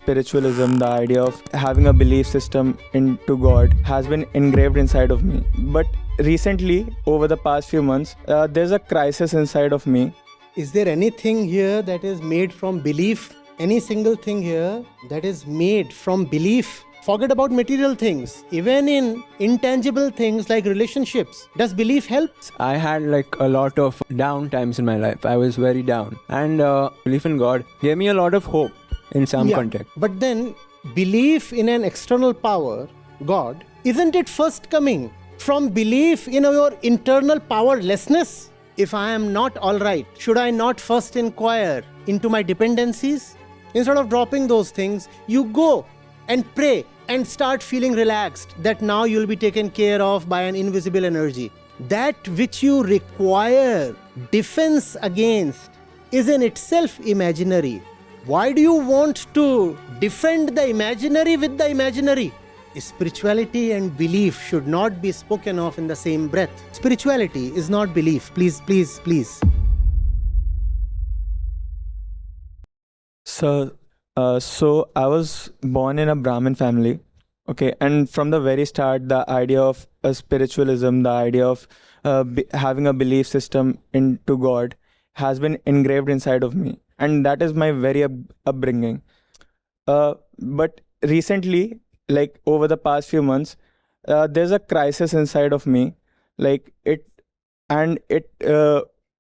spiritualism, the idea of having a belief system into God has been engraved inside of me. But recently, over the past few months, there's a crisis inside of me. Is there anything here that is made from belief? Any single thing here that is made from belief? Forget about material things. Even in intangible things like relationships, does belief help? I had like a lot of down times in my life. I was very down. And belief in God gave me a lot of hope in some context. But then, belief in an external power, God, isn't it first coming from belief in your internal powerlessness? If I am not all right, should I not first inquire into my dependencies? Instead of dropping those things, you go and pray and start feeling relaxed that now you'll be taken care of by an invisible energy. That which you require defense against is in itself imaginary. Why do you want to defend the imaginary with the imaginary? Spirituality and belief should not be spoken of in the same breath. Spirituality is not belief. Please, please, please. So I was born in a Brahmin family, okay, and from the very start, the idea of spiritualism, the idea of having a belief system into God has been engraved inside of me, and that is my very upbringing. But recently, like over the past few months, there's a crisis inside of me, like it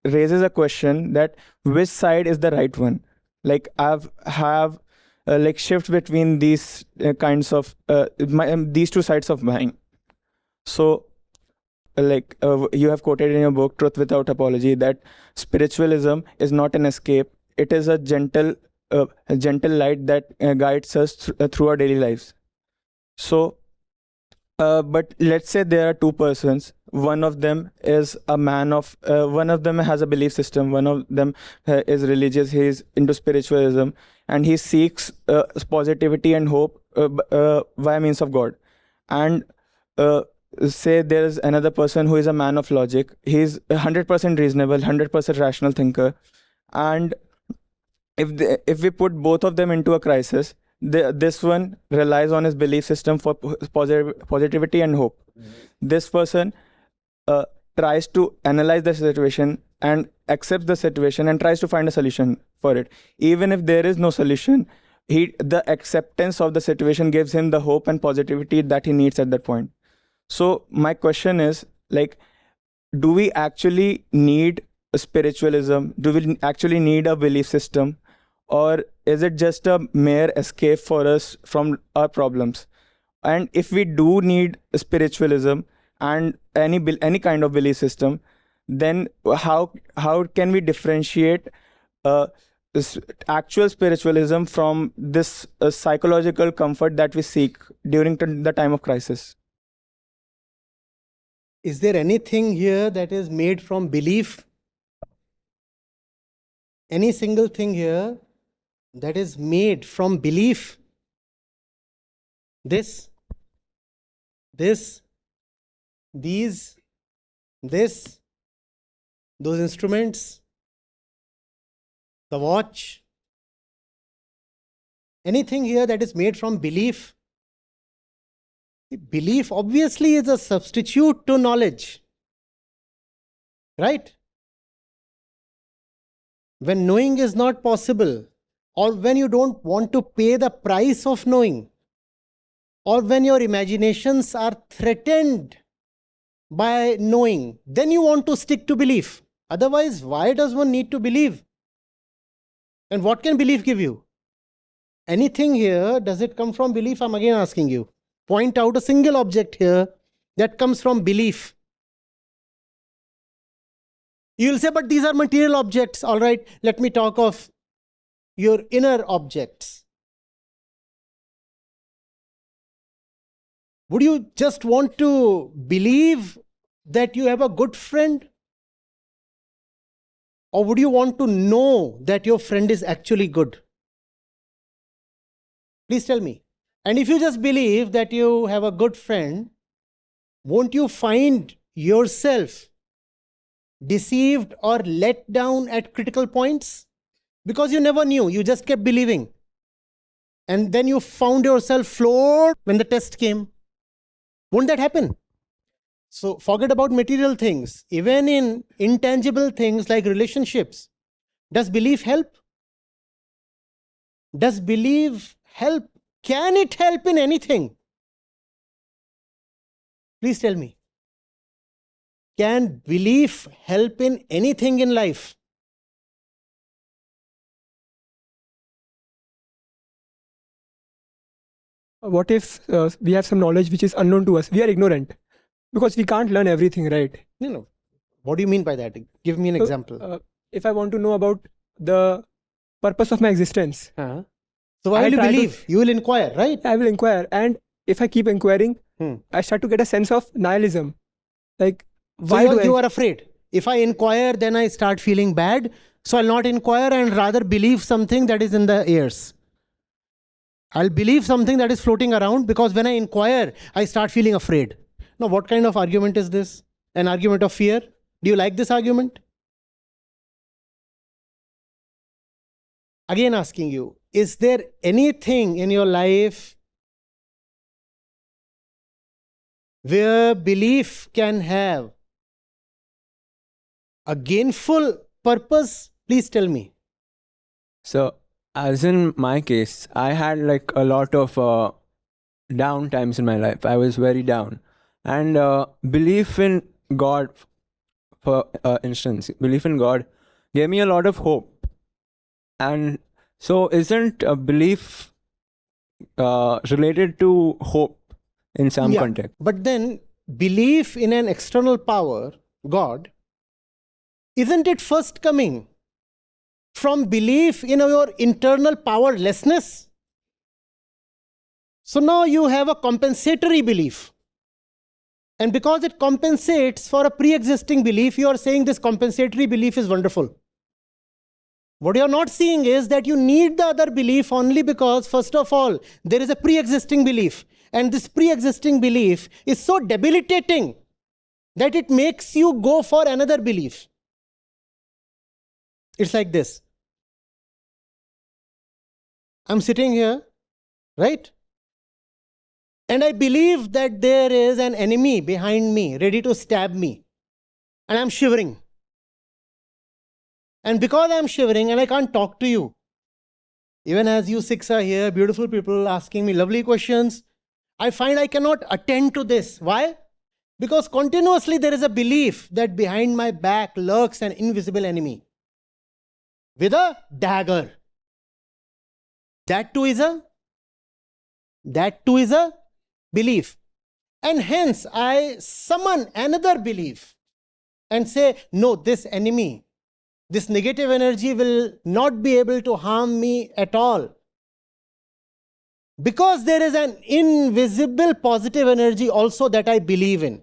raises a question that which side is the right one. Like have like shift between these kinds of these two sides of mine. So you have quoted in your book Truth Without Apology that spiritualism is not an escape, it is a gentle light that guides us through our daily lives. So but let's say there are two persons. One of them is a man of one of them has a belief system, one of them is religious, he is into spiritualism, and he seeks positivity and hope via means of God. And say there is another person who is a man of logic, he is 100% reasonable, 100% rational thinker, and if we put both of them into a crisis, this one relies on his belief system for positivity and hope. This person tries to analyze the situation and accepts the situation and tries to find a solution for it. Even if there is no solution, the acceptance of the situation gives him the hope and positivity that he needs at that point. So my question is, like, do we actually need a spiritualism? Do we actually need a belief system? Or is it just a mere escape for us from our problems? And if we do need spiritualism and any kind of belief system, then how can we differentiate this actual spiritualism from this psychological comfort that we seek during the time of crisis? Is there anything here that is made from belief? Any single thing here that is made from belief? This, these, this, those instruments, the watch, anything here that is made from belief? Belief obviously is a substitute to knowledge, right? When knowing is not possible, or when you don't want to pay the price of knowing, or when your imaginations are threatened by knowing, then you want to stick to belief. Otherwise, why does one need to believe? And what can belief give you? Anything here, does it come from belief? I'm again asking you. Point out a single object here that comes from belief. You'll say, but these are material objects. All right, let me talk of your inner objects. Would you just want to believe that you have a good friend? Or would you want to know that your friend is actually good? Please tell me. And if you just believe that you have a good friend, won't you find yourself deceived or let down at critical points? Because you never knew, you just kept believing. and then you found yourself floored when the test came. Won't that happen? So forget about material things. Even in intangible things like relationships, does belief help? Does belief help? Can it help in anything? Please tell me. Can belief help in anything in life? What if we have some knowledge which is unknown to us? We are ignorant because we can't learn everything, right? No. What do you mean by that? Give me an example. If I want to know about the purpose of my existence, So why will I you try to- believe? You will inquire, right? I will inquire. And if I keep inquiring, I start to get a sense of nihilism. Like, So why do you I... are afraid. If I inquire, then I start feeling bad. So I'll not inquire and rather believe something that is in the airs. I'll believe something that is floating around because when I inquire, I start feeling afraid. Now, what kind of argument is this? An argument of fear? Do you like this argument? Again, asking you, is there anything in your life where belief can have a gainful purpose? Please tell me. So, as in my case, I had like a lot of down times in my life. I was very down. And belief in God, for instance, belief in God gave me a lot of hope. And so, isn't a belief related to hope in some Yeah, context? but then belief in an external power, God, isn't it first coming from belief in your internal powerlessness? So now you have a compensatory belief. And because it compensates for a pre-existing belief, you are saying this compensatory belief is wonderful. What you are not seeing is that you need the other belief only because, first of all, there is a pre-existing belief. And this pre-existing belief is so debilitating that it makes you go for another belief. It's like this. I'm sitting here, right? And I believe that there is an enemy behind me, ready to stab me. And I'm shivering. And because I'm shivering and I can't talk to you, even as you six are here, beautiful people asking me lovely questions, I find I cannot attend to this. Why? Because continuously there is a belief that behind my back lurks an invisible enemy with a dagger. That too is a belief. And hence I summon another belief and say, no, this enemy, this negative energy will not be able to harm me at all. Because there is an invisible positive energy also that I believe in.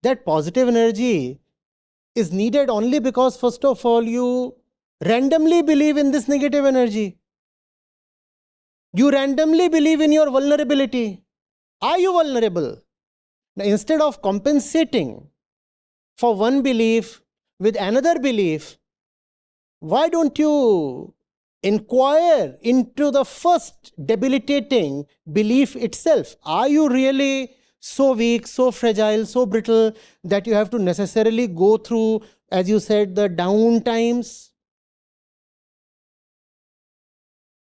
That positive energy is needed only because, first of all, you randomly believe in this negative energy. You randomly believe in your vulnerability. Are you vulnerable? Now, instead of compensating for one belief with another belief, why don't you inquire into the first debilitating belief itself? Are you really so weak, so fragile, so brittle that you have to necessarily go through, as you said, the down times?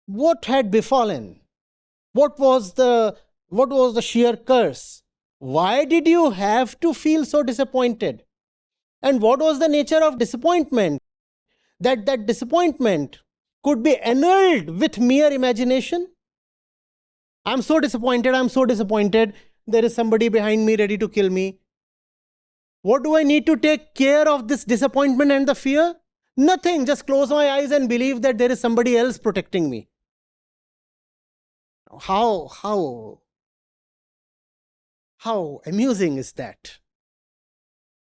What had befallen? What was the sheer curse? Why did you have to feel so disappointed? And what was the nature of disappointment? That disappointment could be annulled with mere imagination. I'm so disappointed. There is somebody behind me ready to kill me. What do I need to take care of this disappointment and the fear? Nothing. Just close my eyes and believe that there is somebody else protecting me. How amusing is that?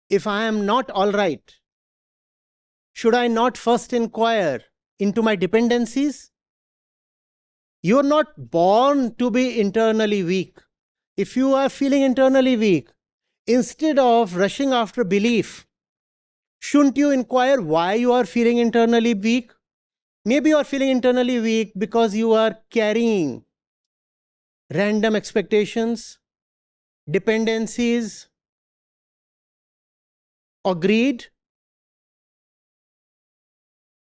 If I am not all right, should I not first inquire into my dependencies? You are not born to be internally weak. If you are feeling internally weak, instead of rushing after belief, shouldn't you inquire why you are feeling internally weak? Maybe you are feeling internally weak because you are carrying random expectations, dependencies, or greed.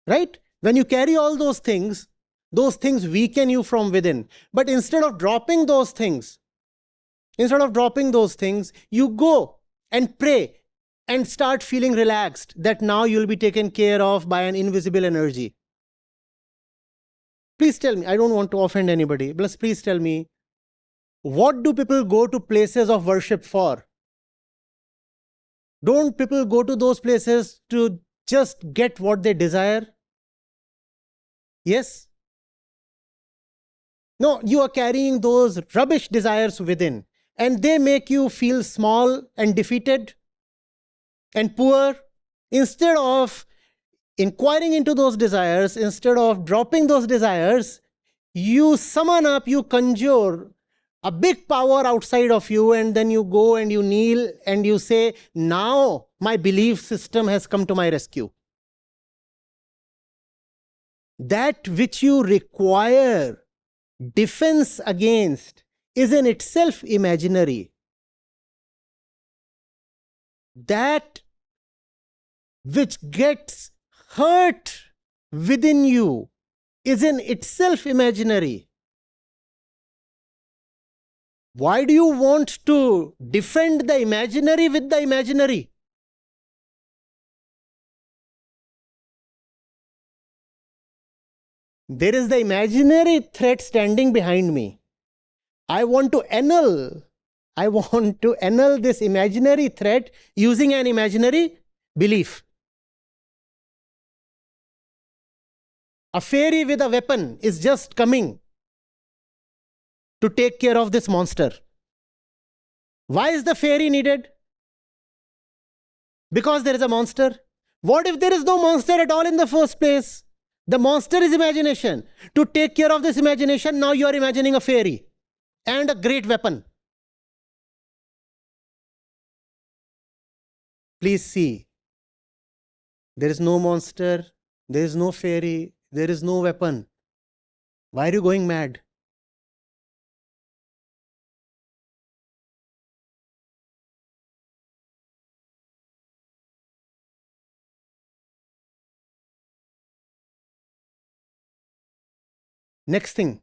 Right? When you carry all those things weaken you from within. But instead of dropping those things, you go and pray and start feeling relaxed that now you'll be taken care of by an invisible energy. Please tell me, I don't want to offend anybody, but please tell me, what do people go to places of worship for? Don't people go to those places to just get what they desire? Yes? No, you are carrying those rubbish desires within, and they make you feel small and defeated and poor. Instead of inquiring into those desires, instead of dropping those desires, you summon up, you conjure a big power outside of you, and then you go and you kneel and you say, now my belief system has come to my rescue. That which you require defense against is in itself imaginary. That which gets hurt within you is in itself imaginary. Why do you want to defend the imaginary with the imaginary? There is the imaginary threat standing behind me. I want to annul this imaginary threat using an imaginary belief. A fairy with a weapon is just coming to take care of this monster. Why is the fairy needed? Because there is a monster. What if there is no monster at all in the first place? The monster is imagination. To take care of this imagination, now you are imagining a fairy and a great weapon. Please see. There is no monster, there is no fairy, there is no weapon. Why are you going mad? Next thing,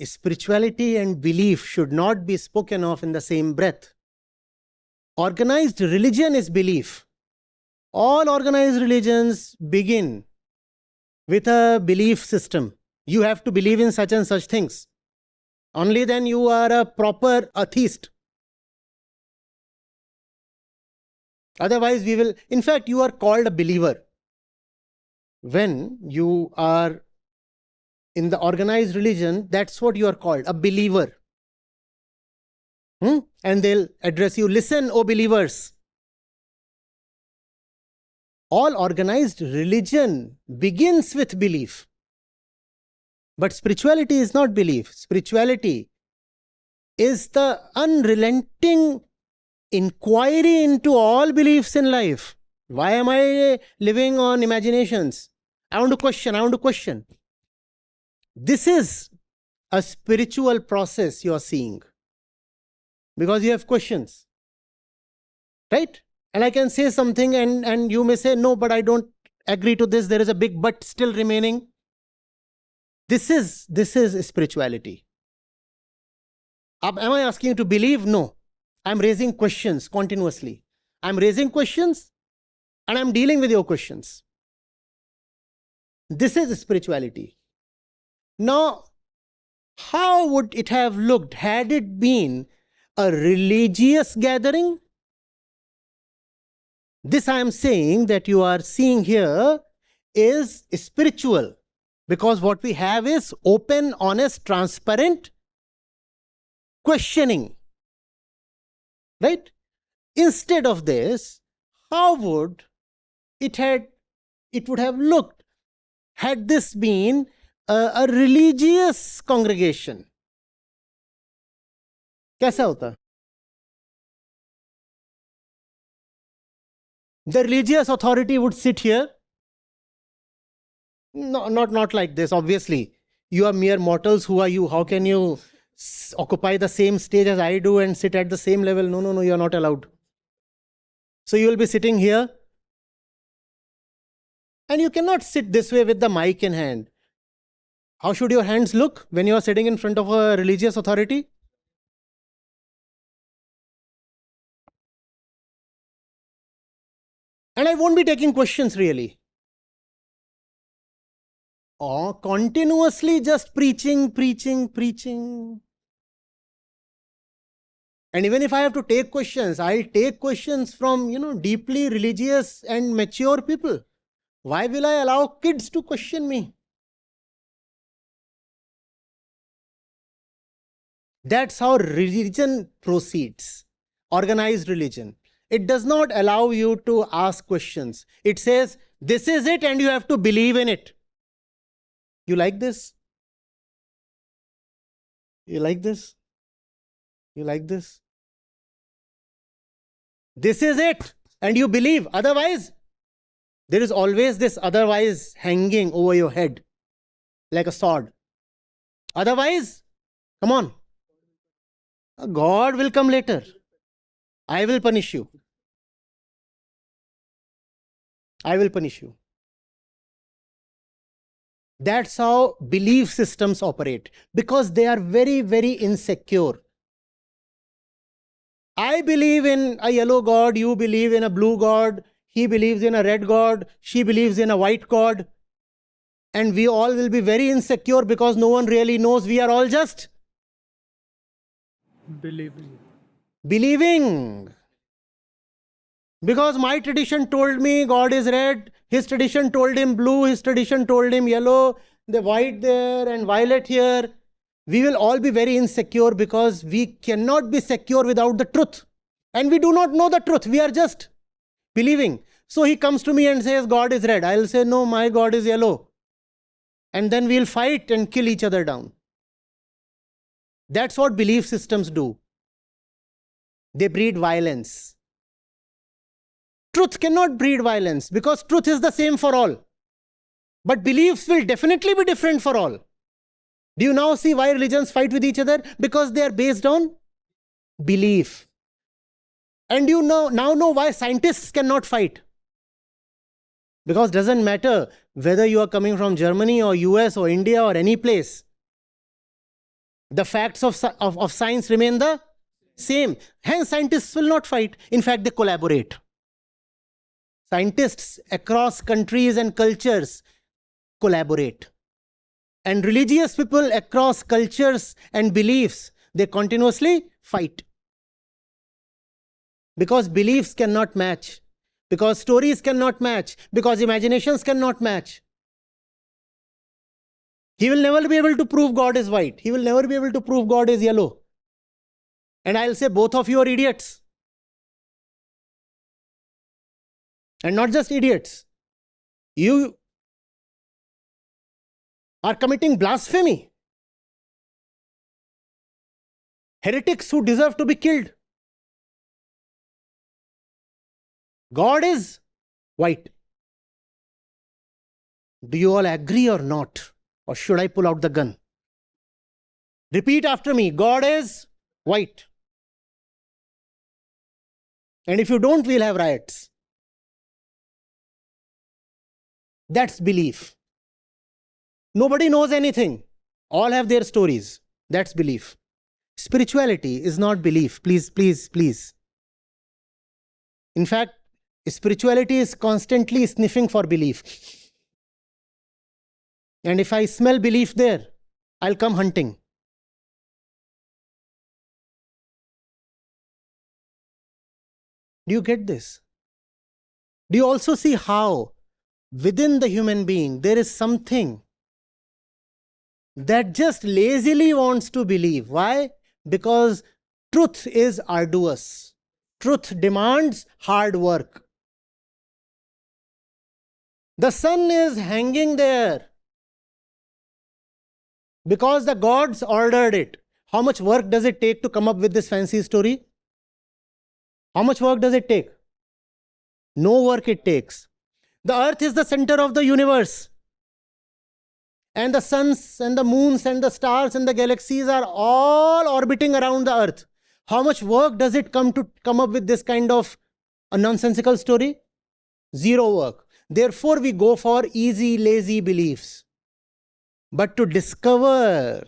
spirituality and belief should not be spoken of in the same breath. Organized religion is belief. All organized religions begin with a belief system. You have to believe in such and such things. Only then you are a proper atheist. Otherwise, in fact, you are called a believer. When you are in the organized religion, that's what you are called, a believer. And they'll address you, listen, O believers. All organized religion begins with belief. But spirituality is not belief. Spirituality is the unrelenting inquiry into all beliefs in life. Why am I living on imaginations? I want to question. This is a spiritual process you are seeing. Because you have questions. Right? And I can say something and you may say, no, but I don't agree to this. There is a big but still remaining. This is spirituality. Am I asking you to believe? No. I'm raising questions continuously. I'm raising questions and I'm dealing with your questions. This is spirituality. Now, how would it have looked had it been a religious gathering? This I am saying that you are seeing here is spiritual, because what we have is open, honest, transparent questioning. Right? Instead of this, how would it would have looked had this been a religious congregation? कैसा होता? The religious authority would sit here. No, not like this, obviously. You are mere mortals. Who are you? How can you occupy the same stage as I do and sit at the same level. No, no, no, you are not allowed. So you will be sitting here and you cannot sit this way with the mic in hand. How should your hands look when you are sitting in front of a religious authority? And I won't be taking questions really. Or continuously just preaching, preaching, preaching. And even if I have to take questions, I'll take questions from, deeply religious and mature people. Why will I allow kids to question me? That's how religion proceeds. Organized religion. It does not allow you to ask questions. It says, this is it and you have to believe in it. You like this? You like this? You like this? This is it and you believe. Otherwise, there is always this otherwise hanging over your head like a sword. Otherwise, come on. God will come later. I will punish you. I will punish you. That's how belief systems operate, because they are very, very insecure. I believe in a yellow God, you believe in a blue God, he believes in a red God, she believes in a white God. And we all will be very insecure because no one really knows. We are all just believing. Because my tradition told me God is red, his tradition told him blue, his tradition told him yellow, the white there and violet here. We will all be very insecure because we cannot be secure without the truth. And we do not know the truth. We are just believing. So he comes to me and says, God is red. I'll say, no, my God is yellow. And then we'll fight and kill each other down. That's what belief systems do. They breed violence. Truth cannot breed violence because truth is the same for all. But beliefs will definitely be different for all. Do you now see why religions fight with each other? Because they are based on belief. And you now know why scientists cannot fight. Because it doesn't matter whether you are coming from Germany or US or India or any place. The facts of science remain the same. Hence, scientists will not fight. In fact, they collaborate. Scientists across countries and cultures collaborate. And religious people across cultures and beliefs, they continuously fight. Because beliefs cannot match. Because stories cannot match. Because imaginations cannot match. He will never be able to prove God is white. He will never be able to prove God is yellow. And I'll say both of you are idiots. And not just idiots. You are committing blasphemy. Heretics who deserve to be killed. God is white. Do you all agree or not? Or should I pull out the gun? Repeat after me. God is white. And if you don't, we'll have riots. That's belief. Nobody knows anything. All have their stories. That's belief. Spirituality is not belief. Please, please, please. In fact, spirituality is constantly sniffing for belief. And if I smell belief there, I'll come hunting. Do you get this? Do you also see how within the human being there is something that just lazily wants to believe? Why? Because truth is arduous. Truth demands hard work. The sun is hanging there because the gods ordered it. How much work does it take to come up with this fancy story? How much work does it take? No work it takes. The earth is the center of the universe. and the suns and the moons and the stars and the galaxies are all orbiting around the earth. How much work does it come up with this kind of a nonsensical story? Zero work. Therefore, we go for easy, lazy beliefs. But to discover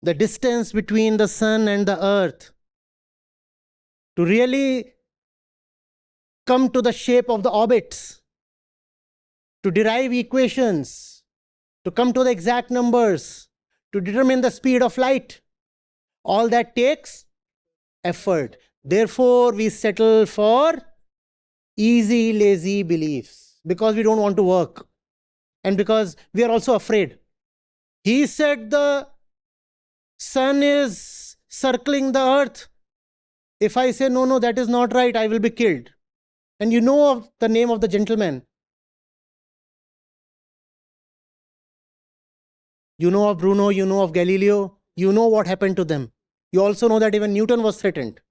the distance between the sun and the earth, to really come to the shape of the orbits, to derive equations, to come to the exact numbers, to determine the speed of light, all that takes effort. Therefore, we settle for easy, lazy beliefs because we don't want to work and because we are also afraid. He said the sun is circling the earth. If I say, no, that is not right, I will be killed. And you know of the name of the gentleman. You know of Bruno, you know of Galileo, you know what happened to them. You also know that even Newton was threatened.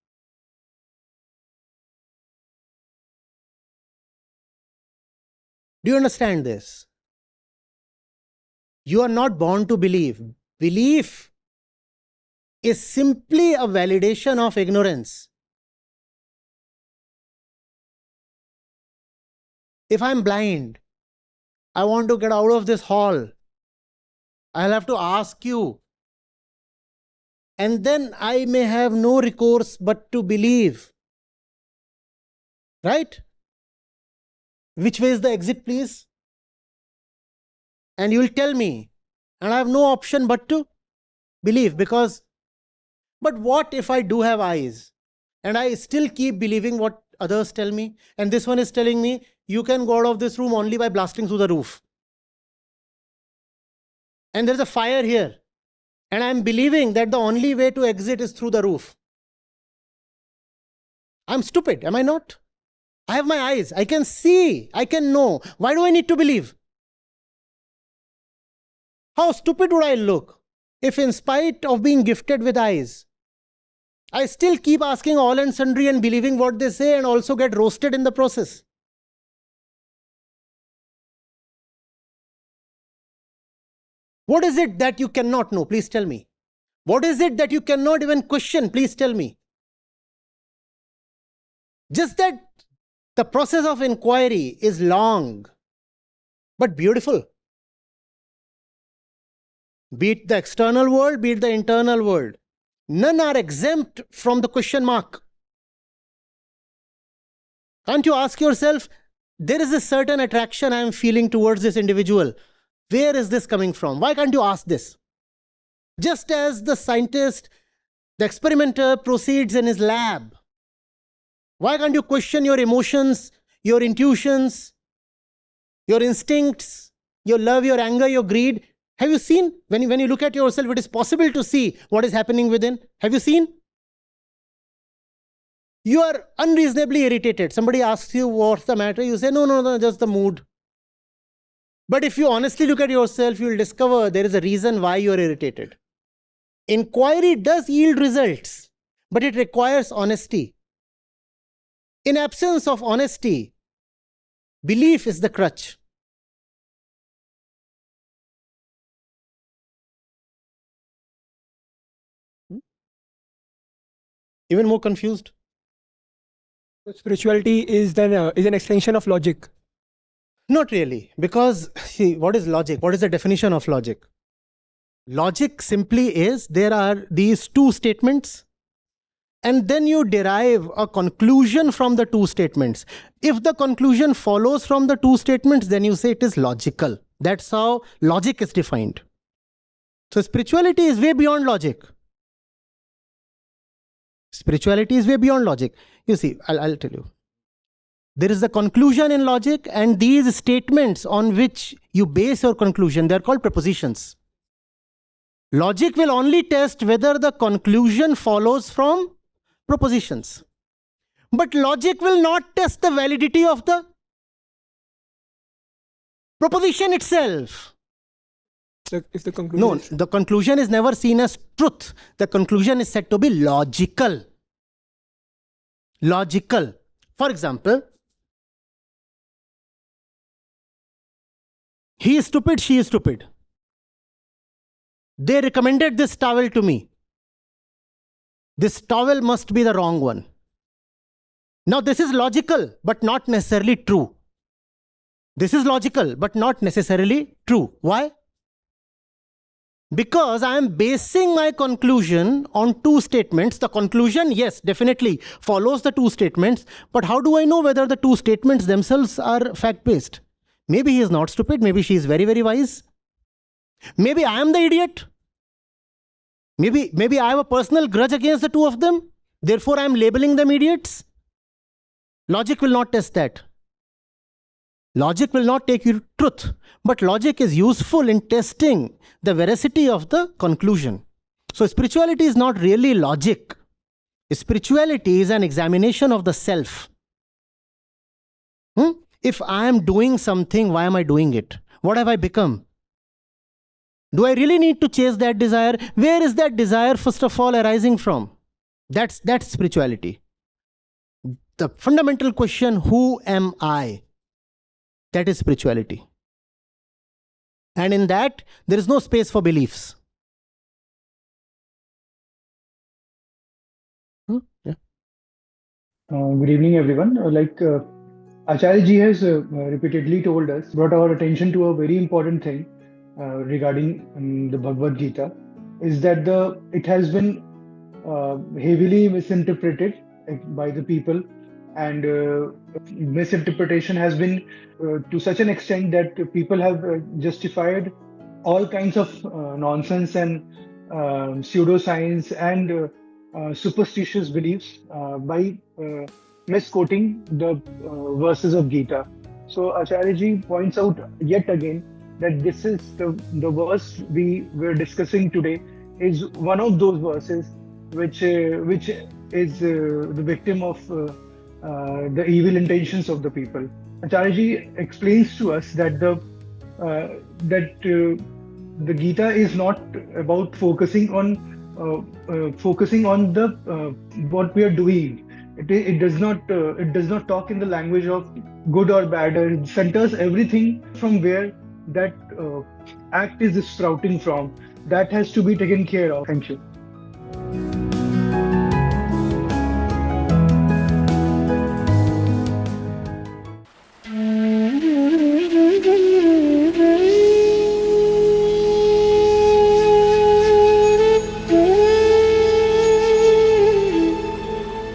Do you understand this? You are not born to believe. Belief is simply a validation of ignorance. If I'm blind, I want to get out of this hall, I'll have to ask you. And then I may have no recourse but to believe. Right? Which way is the exit, please? And you will tell me. And I have no option but to believe because. But what if I do have eyes and I still keep believing what others tell me? And this one is telling me, you can go out of this room only by blasting through the roof. And there's a fire here. And I'm believing that the only way to exit is through the roof. I'm stupid, am I not? I have my eyes. I can see. I can know. Why do I need to believe? How stupid would I look if, in spite of being gifted with eyes, I still keep asking all and sundry and believing what they say and also get roasted in the process? What is it that you cannot know? Please tell me. What is it that you cannot even question? Please tell me. Just that the process of inquiry is long, but beautiful. Be it the external world, be it the internal world. None are exempt from the question mark. Can't you ask yourself, there is a certain attraction I am feeling towards this individual. Where is this coming from? Why can't you ask this? Just as the scientist, the experimenter proceeds in his lab. Why can't you question your emotions, your intuitions, your instincts, your love, your anger, your greed? Have you seen? When you look at yourself, it is possible to see what is happening within. Have you seen? You are unreasonably irritated. Somebody asks you what's the matter. You say, no, just the mood. But if you honestly look at yourself, you will discover there is a reason why you are irritated. Inquiry does yield results, but it requires honesty. In absence of honesty, belief is the crutch. Even more confused? Spirituality is an extension of logic. Not really, because see, what is logic? What is the definition of logic? Logic simply is there are these two statements and then you derive a conclusion from the two statements. If the conclusion follows from the two statements, then you say it is logical. That's how logic is defined. So spirituality is way beyond logic. Spirituality is way beyond logic. You see, I'll tell you. There is the conclusion in logic, and these statements on which you base your conclusion, they are called propositions. Logic will only test whether the conclusion follows from propositions. But logic will not test the validity of the proposition itself. If the conclusion No, the conclusion is never seen as truth. The conclusion is said to be logical. Logical. For example, he is stupid, she is stupid. They recommended this towel to me. This towel must be the wrong one. Now, this is logical, but not necessarily true. This is logical, but not necessarily true. Why? Because I am basing my conclusion on two statements. The conclusion, yes, definitely follows the two statements. But how do I know whether the two statements themselves are fact-based? Maybe he is not stupid. Maybe she is very, very wise. Maybe I am the idiot. Maybe I have a personal grudge against the two of them. Therefore, I am labeling them idiots. Logic will not test that. Logic will not take you to truth. But logic is useful in testing the veracity of the conclusion. So spirituality is not really logic. Spirituality is an examination of the self. If I am doing something, why am I doing it? What have I become? Do I really need to chase that desire? Where is that desire, first of all, arising from? That's spirituality. The fundamental question, who am I? That is spirituality. And in that, there is no space for beliefs. Yeah. Good evening, everyone. Acharya ji has repeatedly told us, brought our attention to a very important thing regarding the Bhagavad Gita, is that it has been heavily misinterpreted by the people, and misinterpretation has been to such an extent that people have justified all kinds of nonsense and pseudoscience and superstitious beliefs by misquoting the verses of Gita. So Acharya ji points out yet again that this is the verse we were discussing today is one of those verses which is the victim of the evil intentions of the people. Acharya ji explains to us that the Gita is not about focusing on the what we are doing. It does not talk in the language of good or bad. It centers everything from where that act is sprouting from. That has to be taken care of. Thank you.